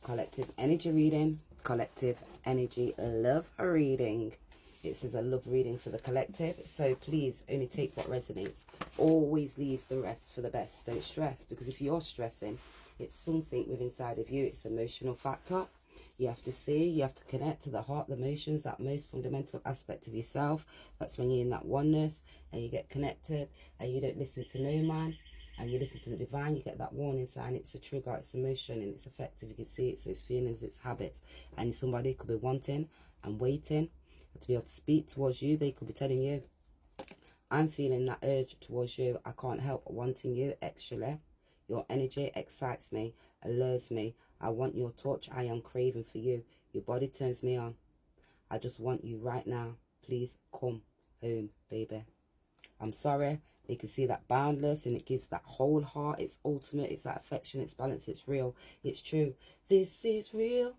collective energy reading, collective energy love reading. It says a love reading for the collective, so please only take what resonates. Always leave the rest for the best. Don't stress, because if you're stressing, it's something within inside of you. It's an emotional factor. You have to see, you have to connect to the heart, the emotions, that most fundamental aspect of yourself. That's when you're in that oneness and you get connected and you don't listen to no man and you listen to the divine. You get that warning sign. It's a trigger, it's emotion, and it's effective. You can see it's those feelings, it's habits. And somebody could be wanting and waiting to be able to speak towards you. They could be telling you, I'm feeling that urge towards you. I can't help wanting you. Actually, your energy excites me, allures me. I want your touch. I am craving for you. Your body turns me on. I just want you right now. Please come home, baby. I'm sorry. You can see that boundless, and it gives that whole heart. It's ultimate. It's that affection. It's balance. It's real. It's true. This is real,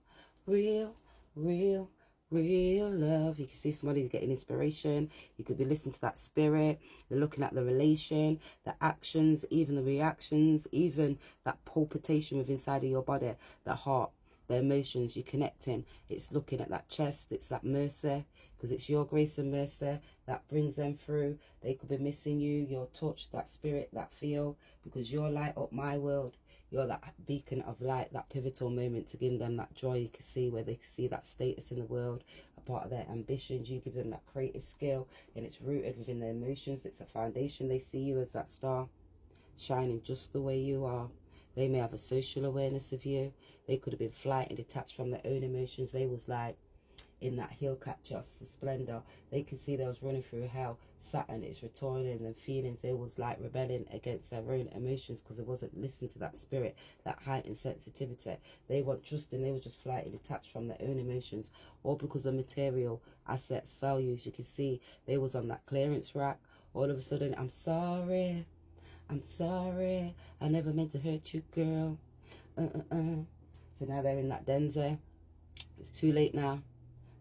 real, real, real love. You can see somebody's getting inspiration. You could be listening to that spirit. They're looking at the relation, the actions, even the reactions, even that palpitation within inside of your body, the heart, the emotions. You're connecting. It's looking at that chest. It's that mercy, because it's your grace and mercy that brings them through. They could be missing you, your touch, that spirit, that feel, because you're light up my world. You're that beacon of light, that pivotal moment to give them that joy. You can see where they can see that status in the world, a part of their ambitions. You give them that creative skill, and it's rooted within their emotions. It's a foundation. They see you as that star, shining just the way you are. They may have a social awareness of you. They could have been flight and detached from their own emotions. They was like in that hill catcher splendor. They could see they was running through hell. Saturn is returning, and feelings, they was like rebelling against their own emotions because they wasn't listening to that spirit, that heightened sensitivity. They weren't trusting. They were just flighting detached from their own emotions, all because of material assets, values. You can see they was on that clearance rack. All of a sudden, I'm sorry, I never meant to hurt you, girl. So now they're in that denser. It's too late now.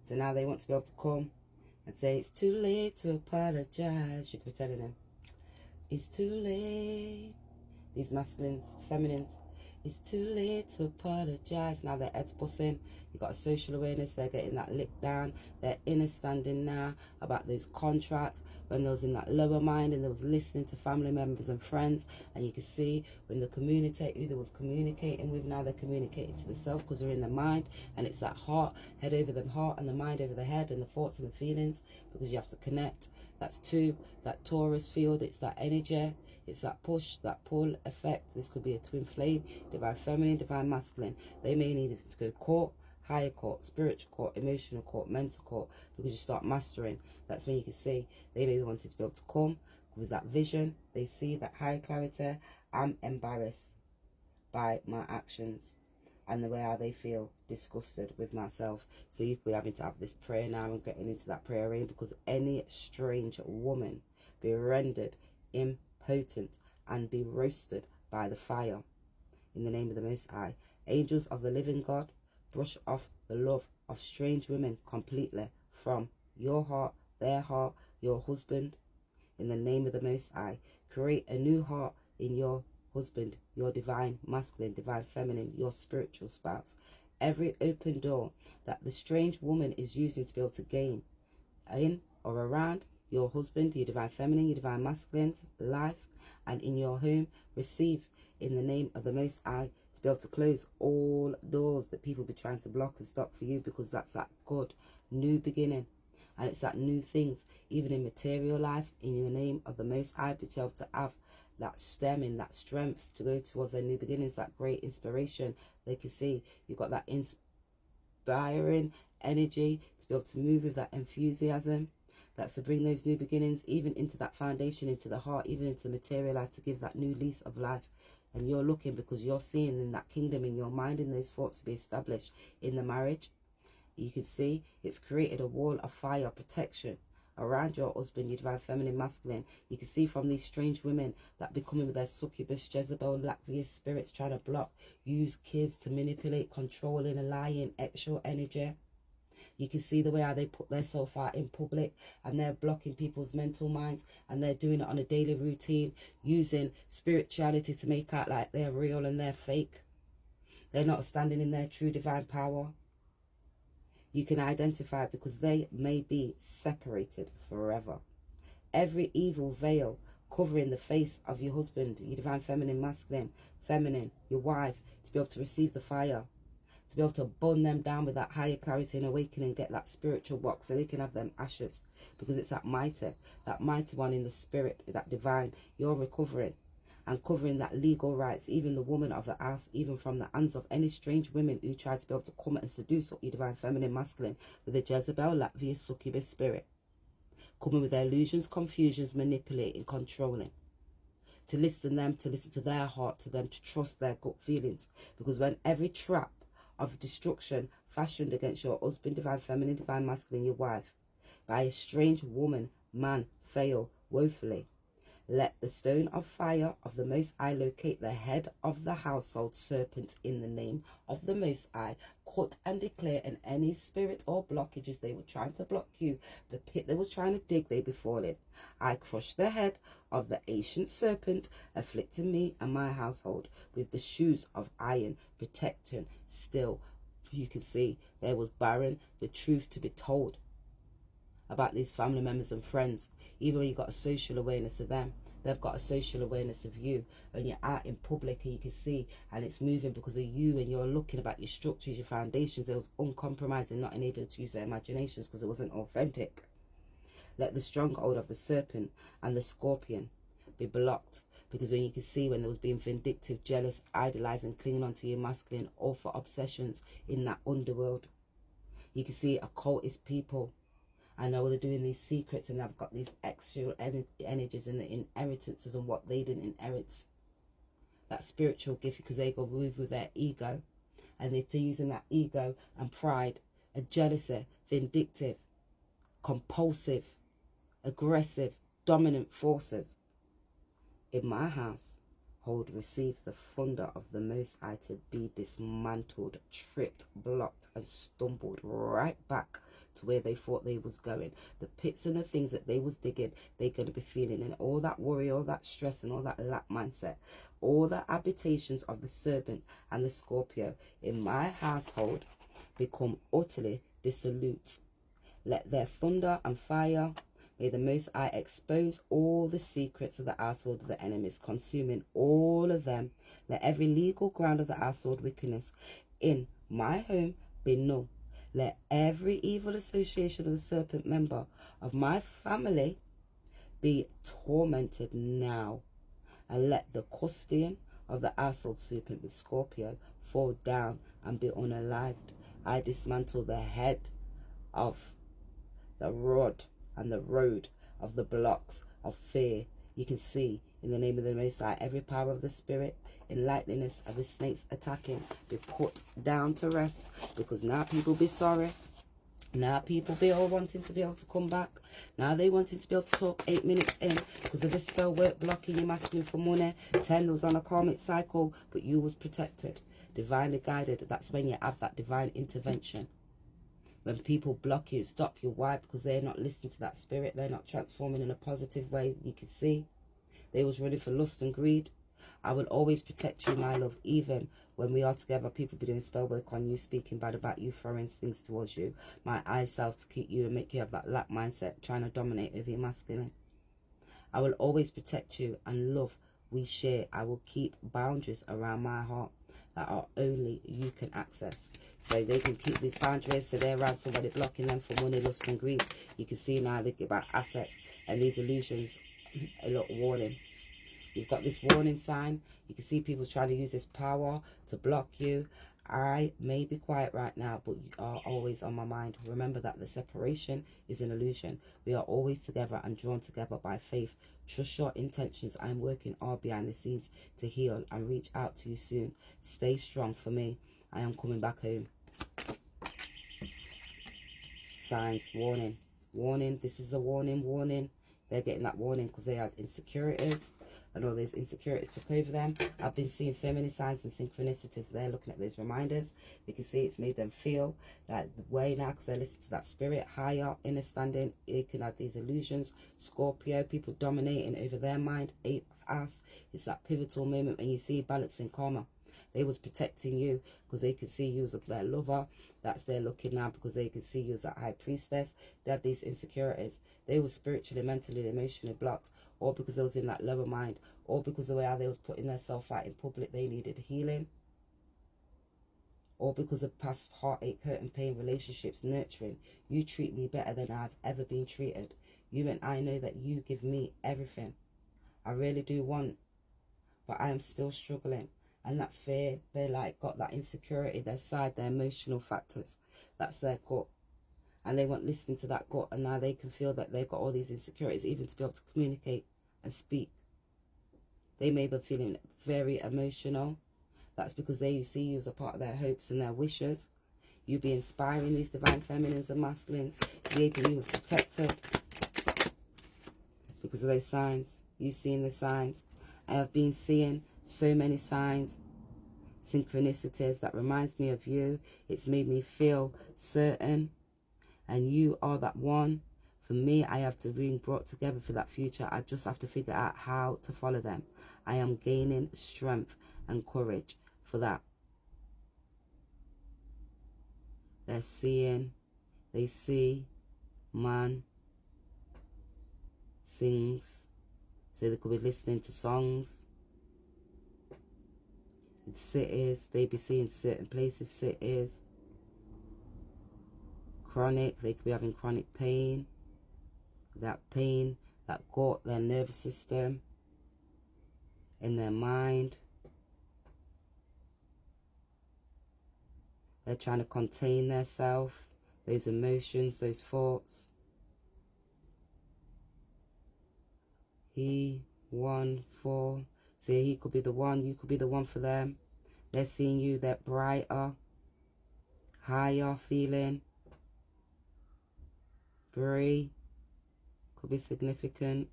So now they want to be able to come and say, it's too late to apologize. You could be telling them, it's too late. These masculines, feminines, it's too late to apologize. Now they're heads bussing. You've got a social awareness. They're getting that licked down. They're understanding now about those contracts. When they was in that lower mind and they was listening to family members and friends, and you can see when the communicate who they was communicating with, now they're communicating to themselves because they're in the mind, and it's that heart, head over the heart, and the mind over the head, and the thoughts and the feelings, because you have to connect. That's two, that Taurus field. It's that energy. It's that push, that pull effect. This could be a twin flame, divine feminine, divine masculine. They may need to go court, higher court, spiritual court, emotional court, mental court, because you start mastering. That's when you can see they may be wanting to be able to come with that vision. They see that high clarity. I'm embarrassed by my actions and the way how they feel, disgusted with myself. So you could be having to have this prayer now and getting into that prayer rain, because any strange woman be rendered impotent and be roasted by the fire in the name of the Most High. Angels of the living God, brush off the love of strange women completely from your heart, their heart, your husband, in the name of the Most High. Create a new heart in your husband, your divine masculine, divine feminine, your spiritual spouse. Every open door that the strange woman is using to be able to gain in or around your husband, your divine feminine, your divine masculine's life, and in your home, receive in the name of the Most High, to be able to close all doors that people be trying to block and stop for you, because that's that good new beginning. And it's that new things, even in material life, in the name of the Most High, be able to have that stemming, that strength to go towards their new beginnings, that great inspiration. They can see you've got that inspiring energy to be able to move with that enthusiasm. That's to bring those new beginnings even into that foundation, into the heart, even into material life, to give that new lease of life. And you're looking because you're seeing in that kingdom in your mind, in those thoughts to be established in the marriage. You can see it's created a wall of fire protection around your husband, your divine feminine masculine. You can see from these strange women that becoming with their succubus, Jezebel, Lacvious spirits trying to block, use kids to manipulate, controlling, and lying, extra energy. You can see the way how they put themselves out in public, and they're blocking people's mental minds, and they're doing it on a daily routine, using spirituality to make out like they're real and they're fake. They're not standing in their true divine power. You can identify it because they may be separated forever. Every evil veil covering the face of your husband, your divine feminine, masculine, feminine, your wife, to be able to receive the fire, to be able to burn them down with that higher clarity and awakening, get that spiritual box so they can have them ashes, because it's that mighty one in the spirit, that divine. You're recovering and covering that legal rights, even the woman of the house, even from the hands of any strange women who try to be able to come and seduce your divine feminine, masculine, with a Jezebel, Latvia, succubus spirit, coming with their illusions, confusions, manipulating, controlling. To listen to their heart, to them to trust their gut feelings. Because when every trap of destruction fashioned against your husband, divine feminine, divine masculine, your wife, by a strange woman, man, fail woefully, let the stone of fire of the Most High locate the head of the household serpent in the name of the Most High. Cut and declare, in any spirit or blockages they were trying to block you, the pit they was trying to dig, they be falling. I crush the head of the ancient serpent, afflicting me and my household with the shoes of iron, protecting still. You can see there was barren, the truth to be told about these family members and friends. Even when you got a social awareness of them, they've got a social awareness of you. When you're out in public and you can see, and it's moving because of you, and you're looking about your structures, your foundations, it was uncompromising, not enabled to use their imaginations because it wasn't authentic. Let the stronghold of the serpent and the scorpion be blocked, because when you can see when there was being vindictive, jealous, idolizing, clinging onto your masculine, or for obsessions in that underworld. You can see occultist people. I know they're doing these secrets, and they've got these extra energies and the inheritances and what they didn't inherit. That spiritual gift, because they go move with their ego, and they're using that ego and pride, and jealousy, vindictive, compulsive, aggressive, dominant forces. In my house, hold, receive the thunder of the Most High to be dismantled, tripped, blocked, and stumbled right back to where they thought they was going. The pits and the things that they was digging, they're going to be feeling. And all that worry, all that stress, and all that lack mindset, all the habitations of the serpent and the Scorpio in my household become utterly dissolute. Let their thunder and fire, may the Most High expose all the secrets of the household of the enemies, consuming all of them. Let every legal ground of the household wickedness in my home be null. Let every evil association of the serpent member of my family be tormented now. And let the custodian of the household serpent with Scorpio fall down and be unalived. I dismantle the head of the rod and the road of the blocks of fear. You can see, in the name of the Most High, every power of the spirit, enlightenness of the snakes attacking, be put down to rest, because now people be sorry. Now people be all wanting to be able to come back. Now they wanting to be able to talk 8 minutes in because of this spell work blocking your masculine for money. 10 was on a karmic cycle, but you was protected, divinely guided. That's when you have that divine intervention. When people block you, stop you. Why? Because they're not listening to that spirit. They're not transforming in a positive way. You can see they was running for lust and greed. I will always protect you, my love, even when we are together. People be doing spell work on you, speaking bad about you, throwing things towards you. My eyes self to keep you and make you have that lack mindset, trying to dominate over your masculine. I will always protect you, and love we share. I will keep boundaries around my heart that are only you can access. So they can keep these boundaries, so they're around somebody blocking them for money, lust and greed. You can see now they get about assets and these illusions. A lot of warning. You've got this warning sign. You can see people trying to use this power to block you. I may be quiet right now, but you are always on my mind. Remember that the separation is an illusion. We are always together and drawn together by faith. Trust your intentions. I am working all behind the scenes to heal and reach out to you soon. Stay strong for me. I am coming back home. Signs, warning, warning. This is a warning, warning. They're getting that warning because they had insecurities, and all those insecurities took over them. I've been seeing so many signs and synchronicities. They're looking at those reminders. You can see it's made them feel that way now because they listen to that spirit higher, inner standing. It can have these illusions. Scorpio, people dominating over their mind. 8th house. It's that pivotal moment when you see balancing karma. They was protecting you because they could see you as their lover. That's their looking now because they could see you as that high priestess. They had these insecurities. They were spiritually, mentally, emotionally blocked, or because they was in that lower mind, or because of the way how they was putting themselves out in public, they needed healing, or because of past heartache, hurt and pain, relationships, nurturing. You treat me better than I've ever been treated. You and I know that you give me everything. I really do want, but I am still struggling. And that's fear. They like got that insecurity, their side, their emotional factors. That's their gut. And they weren't listening to that gut, and now they can feel that they've got all these insecurities, even to be able to communicate and speak. They may be feeling very emotional. That's because they see you as a part of their hopes and their wishes. You be inspiring these divine feminines and masculines. Keeping you as protected because of those signs. You've seen the signs. I have been seeing so many signs, synchronicities that reminds me of you. It's made me feel certain. And you are that one. For me, I have to being brought together for that future. I just have to figure out how to follow them. I am gaining strength and courage for that. They're seeing, they see, man sings. So they could be listening to songs. In cities, they be seeing certain places, cities. Chronic, they could be having chronic pain. That pain, that gut, their nervous system, in their mind. They're trying to contain themselves, those emotions, those thoughts. He, one, four. So he could be the one, you could be the one for them. They're seeing you, that brighter, higher feeling. Three could be significant.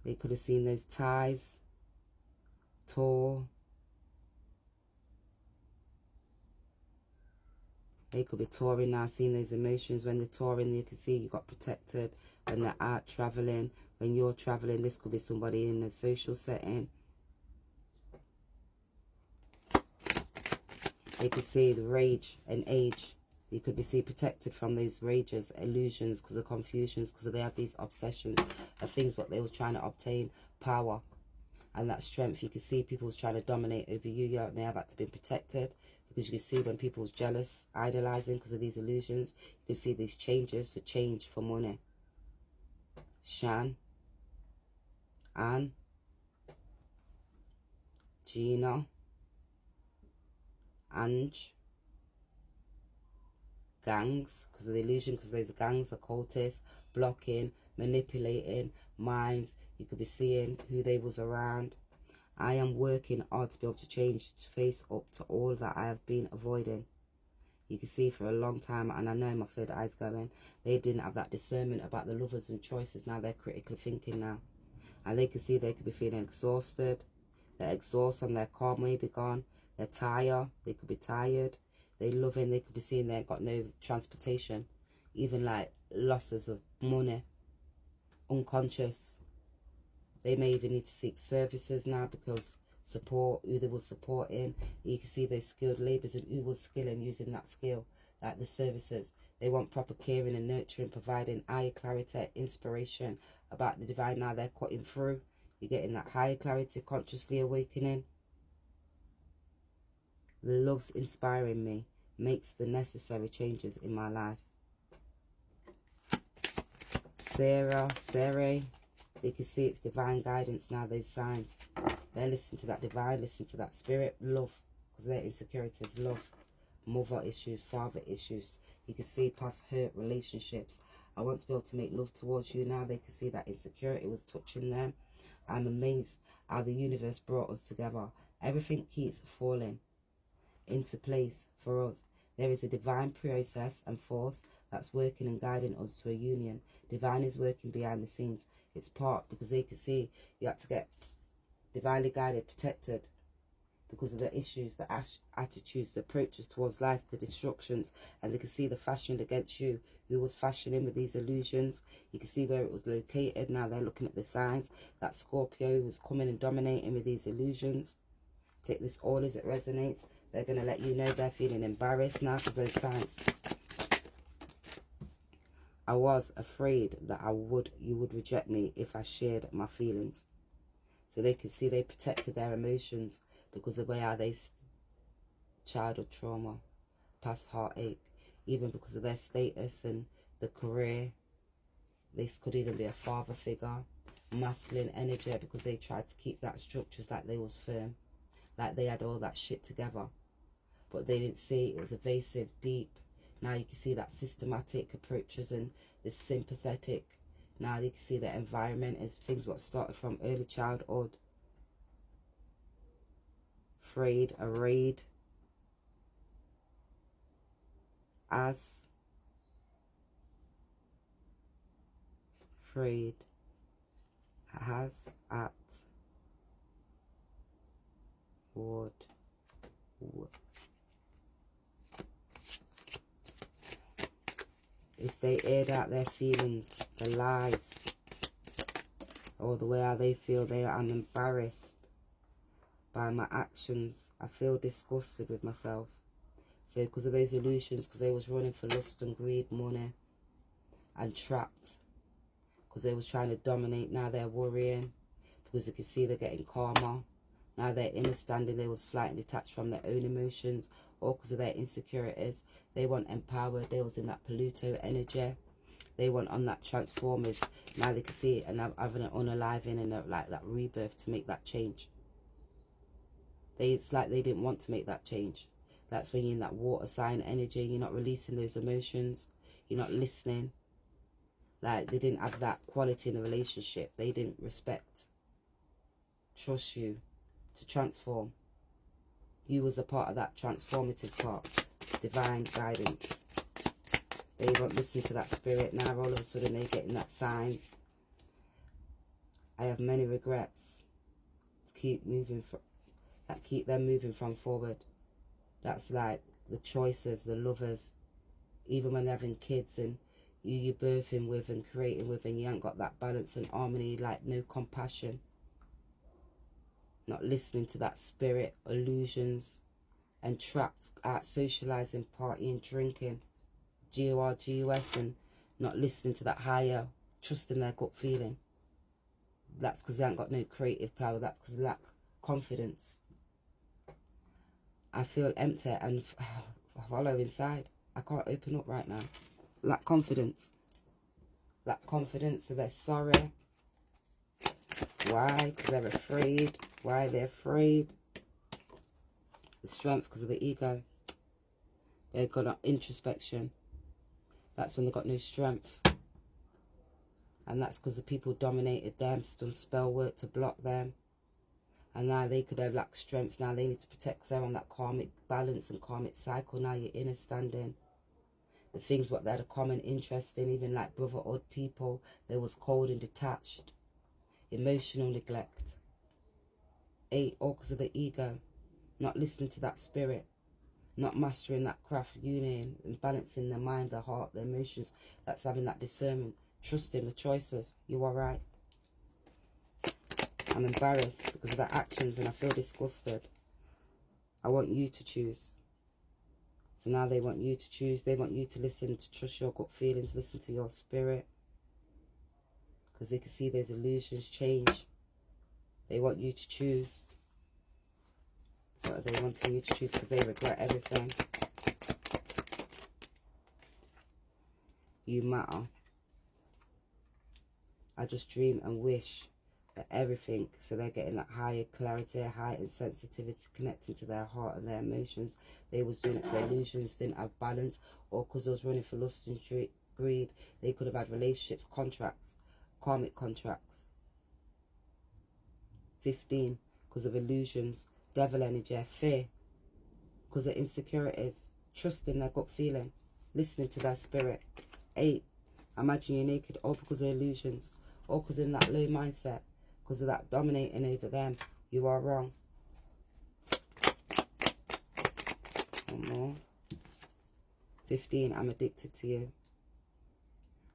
They could have seen those ties tall. They could be touring now, seeing those emotions. When they're touring, you can see you got protected. When they're out traveling, when you're traveling, this could be somebody in a social setting. They could see the rage and age. You could be seen protected from these rages, illusions, because of confusions, because they have these obsessions of things what they was trying to obtain, power. And that strength, you can see people was trying to dominate over you. You may have had to be protected. Because you can see when people was jealous, idolizing because of these illusions. You can see these changes for change, for money. Shan, Anne, Gina, Ange, gangs, because of the illusion, because those gangs are cultists, blocking, manipulating, minds. You could be seeing who they was around. I am working hard to be able to change, to face up to all that I have been avoiding. You can see for a long time, and I know my third eye's going, they didn't have that discernment about the lovers and choices. Now they're critically thinking now. And they can see they could be feeling exhausted. They're exhausted and their calm may be gone. They're tired. They could be tired. They're loving. They could be seeing they ain't got no transportation. Even like losses of money. Unconscious. They may even need to seek services now because support, who they were supporting. You can see those skilled labourers and who was skilling using that skill, like the services. They want proper caring and nurturing, providing higher clarity, inspiration about the divine. Now they're cutting through. You're getting that higher clarity, consciously awakening. The love's inspiring me, makes the necessary changes in my life. Sarah, they can see it's divine guidance now, those signs. They're listening to that divine, listen to that spirit, love, because their insecurities, love, mother issues, father issues. You can see past hurt relationships. I want to be able to make love towards you now. They can see that insecurity was touching them. I'm amazed how the universe brought us together. Everything keeps falling into place for us. There is a divine process and force that's working and guiding us to a union. Divine is working behind the scenes. It's part, because they can see you have to get divinely guided, protected, because of the issues, the attitudes, the approaches towards life, the destructions. And they can see the fashioned against you, who was fashioning with these illusions. You can see where it was located. Now they're looking at the signs. That Scorpio was coming and dominating with these illusions. Take this all as it resonates. They're going to let you know they're feeling embarrassed now because those signs. I was afraid that you would reject me if I shared my feelings. So they can see they protected their emotions because of the way how they childhood trauma, past heartache, even because of their status and the career. This could even be a father figure, masculine energy, because they tried to keep that structures like they was firm, like they had all that shit together. But they didn't see it was evasive, deep. Now you can see that systematic approaches and the sympathetic. Now you can see the environment is things what started from early childhood. Afraid, arrayed as, afraid as, at, would. If they aired out their feelings, the lies, or the way how they feel, I'm embarrassed by my actions. I feel disgusted with myself. So because of those illusions, because they was running for lust and greed, money, and trapped, because they was trying to dominate. Now they're worrying, because you can see they're getting calmer. Now they're understanding they was flight and detached from their own emotions, or because of their insecurities. They want empowered. They was in that Pluto energy. They want on that transformers. Now they can see it and having an unaliving and like that rebirth to make that change. It's like they didn't want to make that change. That's when you're in that water sign energy. You're not releasing those emotions. You're not listening. Like they didn't have that quality in the relationship. They didn't respect, trust you to transform. You was a part of that transformative part. Divine guidance. They won't listen to that spirit. Now all of a sudden they're getting that signs. I have many regrets to keep moving that keep them moving from forward. That's like the choices, the lovers, even when they're having kids and you're birthing with and creating with, and you ain't got that balance and harmony, like no compassion. Not listening to that spirit, illusions, and trapped out socializing, partying, drinking, GORGUS, and not listening to that higher, trusting their gut feeling. That's because they ain't got no creative power. That's because they lack confidence. I feel empty and hollow inside. I can't open up right now. Lack confidence. Lack confidence, so they're sorry. Why? Because they're afraid. Why they're afraid? The strength, because of the ego. They've got an introspection. That's when they got no strength. And that's because the people dominated them, done spell work to block them. And now they could have lacked strength. Now they need to protect because they're on that karmic balance and karmic cycle. Now you're inner standing. The things what they had a common interest in, even like brotherhood people, they was cold and detached. Emotional neglect. 8, all because of the ego. Not listening to that spirit. Not mastering that craft, union, and balancing the mind, the heart, the emotions. That's having that discernment. Trusting the choices. You are right. I'm embarrassed because of their actions and I feel disgusted. I want you to choose. So now they want you to choose. They want you to listen, to trust your gut feelings, listen to your spirit. Because they can see those illusions change. They want you to choose. What are they wanting you to choose? Because they regret everything. You matter. I just dream and wish that everything, so they're getting that higher clarity, heightened sensitivity, connecting to their heart and their emotions. They was doing it for illusions, didn't have balance, or because they was running for lust and greed. They could have had relationships, contracts, karmic contracts. 15, because of illusions, devil energy, fear, because of insecurities, trusting their gut feeling, listening to their spirit. 8, imagine you're naked, all because of illusions, all because in that low mindset, because of that dominating over them. You are wrong. One more. 15, I'm addicted to you.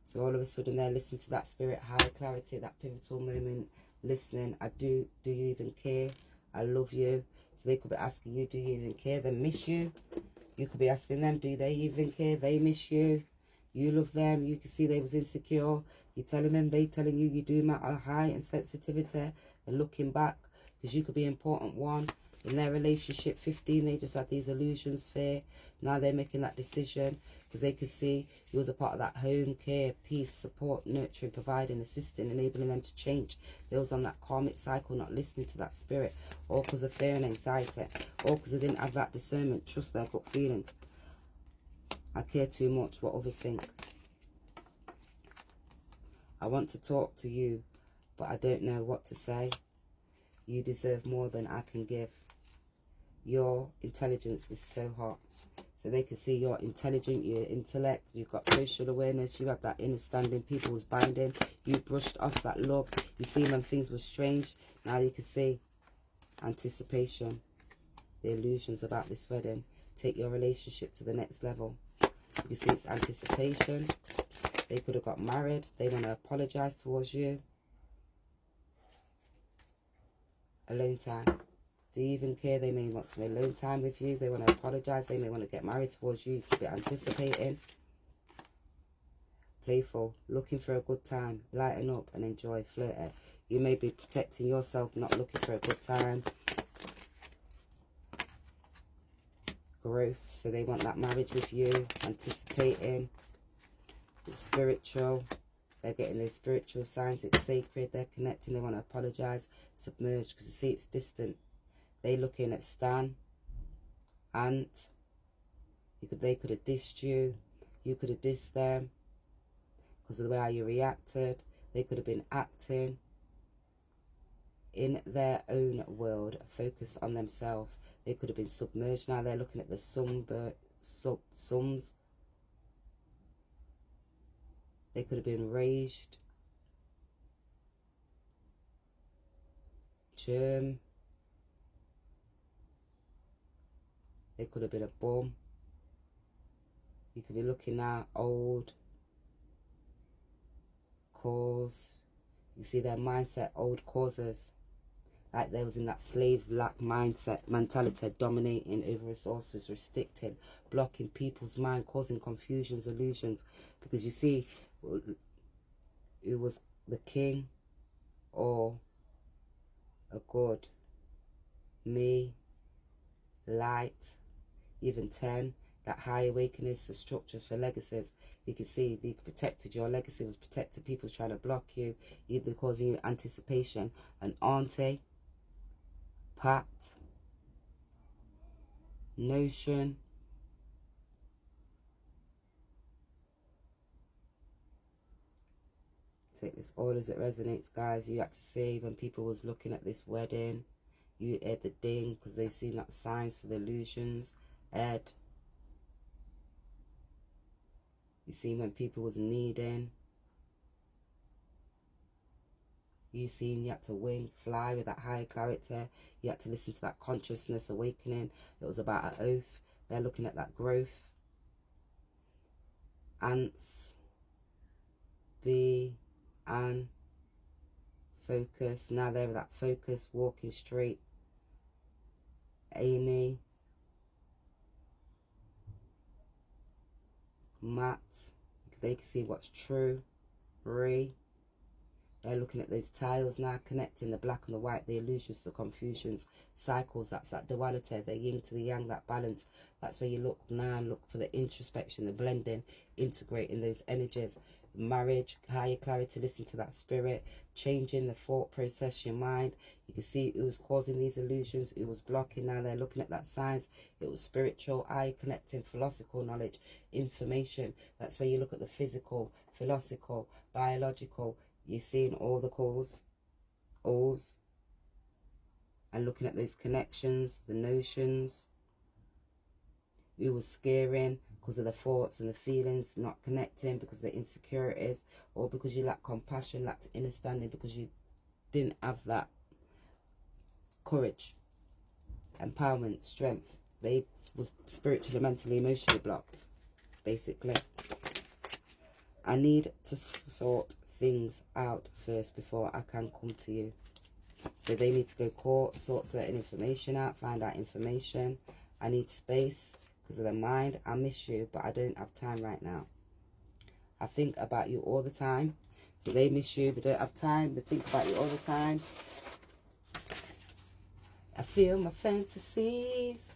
So all of a sudden they're listening to that spirit, high clarity, that pivotal moment, listening. Do you even care? I love you. So they could be asking you, do you even care? They miss you. You could be asking them, do they even care? They miss you. You love them. You can see they was insecure. You're telling them, they telling you, you do matter, high and sensitivity. And looking back, because you could be an important one. In their relationship, 15, they just had these illusions, fear. Now they're making that decision because they could see you was a part of that home, care, peace, support, nurturing, providing, assisting, enabling them to change. They was on that karmic cycle, not listening to that spirit, all because of fear and anxiety, all because they didn't have that discernment, trust their gut feelings. I care too much what others think. I want to talk to you, but I don't know what to say. You deserve more than I can give. Your intelligence is so hot. So they can see you're intelligent, your intellect, you've got social awareness, you have that understanding, people was binding, you brushed off that love, you see when things were strange, now you can see anticipation, the illusions about this wedding, take your relationship to the next level. You see it's anticipation, they could have got married, they want to apologize towards you. Alone time. Do you even care? They may want some alone time with you. They want to apologize. They may want to get married towards you. You could be anticipating. Playful. Looking for a good time. Lighten up and enjoy. Flirting. You may be protecting yourself, not looking for a good time. Growth. So they want that marriage with you. Anticipating. It's spiritual. They're getting those spiritual signs. It's sacred. They're connecting. They want to apologize. Submerged. Because you see it's distant. They looking at Stan, Ant. They could have dissed you. You could have dissed them because of the way how you reacted. They could have been acting in their own world, focused on themselves. They could have been submerged. Now they're looking at the sums. They could have been raged. Germ. They could have been a bum. You could be looking at old cause. You see their mindset, old causes. Like they was in that slave-like mindset, mentality, dominating over resources, restricting, blocking people's mind, causing confusions, illusions. Because you see, it was the king or a god, me, light, even 10, that high awakeness, the structures for legacies. You can see they protected your legacy, was protected. People's trying to block you, either causing you anticipation. An auntie, Pat, notion, take this all as it resonates, guys. You had to see when people was looking at this wedding, you had the ding because they seen that signs for the illusions. Ed, you see when people was needing, you seen you had to wing, fly with that higher clarity. You had to listen to that consciousness awakening. It was about an oath. They're looking at that growth. Ants, and focus. Now they're that focus, walking straight. Amy, Matt, they can see what's true. Ree, they're looking at those tiles now, connecting the black and the white, the illusions, the confusions, cycles. That's that duality, the yin to the yang, that balance. That's where you look now, look for the introspection, the blending, integrating those energies. Marriage, higher clarity, listen to that spirit, changing the thought process, your mind. You can see it was causing these illusions, it was blocking. Now they're looking at that science. It was spiritual, eye connecting, philosophical knowledge, information. That's where you look at the physical, philosophical, biological. You're seeing all the calls, alls, and looking at those connections, the notions. It was scaring because of the thoughts and the feelings, not connecting because of the insecurities, or because you lack compassion, lacked understanding, because you didn't have that courage, empowerment, strength. They was spiritually, mentally, emotionally blocked, basically. I need to sort things out first before I can come to you. So they need to go court, sort certain information out, find out information. I need space because of the mind. I miss you, but I don't have time right now. I think about you all the time. So they miss you, they don't have time, they think about you all the time. I feel my fantasies.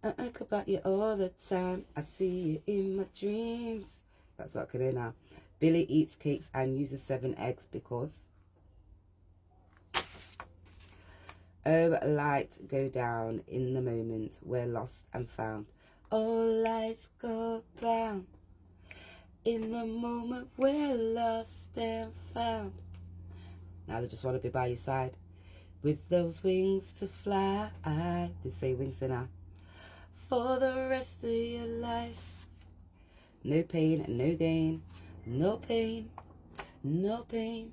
I think about you all the time. I see you in my dreams. That's what I can hear now. Billy eats cakes and uses 7 eggs because... Oh, light go down in the moment we're lost and found. Oh, lights go down in the moment we're lost and found. Now they just want to be by your side. With those wings to fly. They say wings now. For the rest of your life. No pain, no gain. No pain, no pain,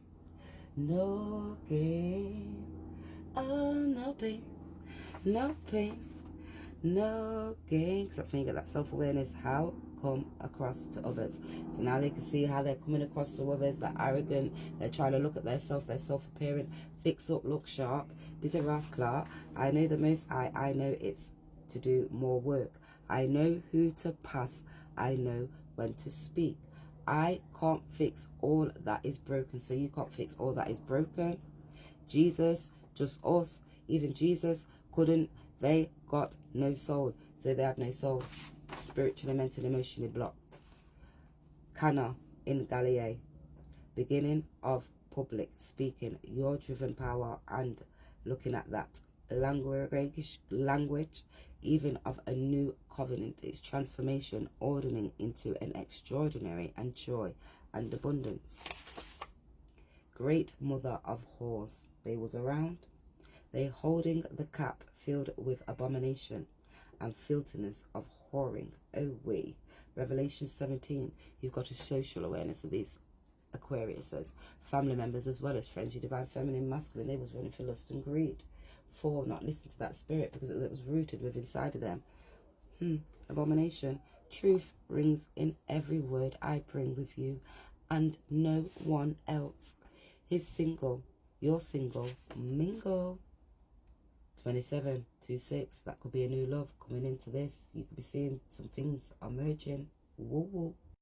no gain. Oh, no pain, no pain, no gain. Because that's when you get that self-awareness. How come across to others? So now they can see how they're coming across to others. They're arrogant. They're trying to look at their self-appearing, fix up, look sharp. This is Ross Clark. I know the most. I know it's to do more work. I know who to pass. I know when to speak. I can't fix all that is broken. So you can't fix all that is broken. Jesus, just us. Even Jesus couldn't. They got no soul. So they had no soul. Spiritually, mentally, emotionally blocked. Cana in Galilee. Beginning of public speaking. Your driven power and looking at that language, even of a new covenant, its transformation, ordering into an extraordinary and joy and abundance. Great mother of whores, they was around. They holding the cup filled with abomination and filthiness of whoring. Oh we. Revelation 17. You've got a social awareness of these Aquariuses, family members as well as friends. Your divine feminine masculine, they was running for lust and greed. 4, not listen to that spirit because it was rooted within inside of them. Abomination. Truth rings in every word I bring with you and no one else. He's single. You're single. Mingle. 27, 26. That could be a new love coming into this. You could be seeing some things emerging. Woo woo.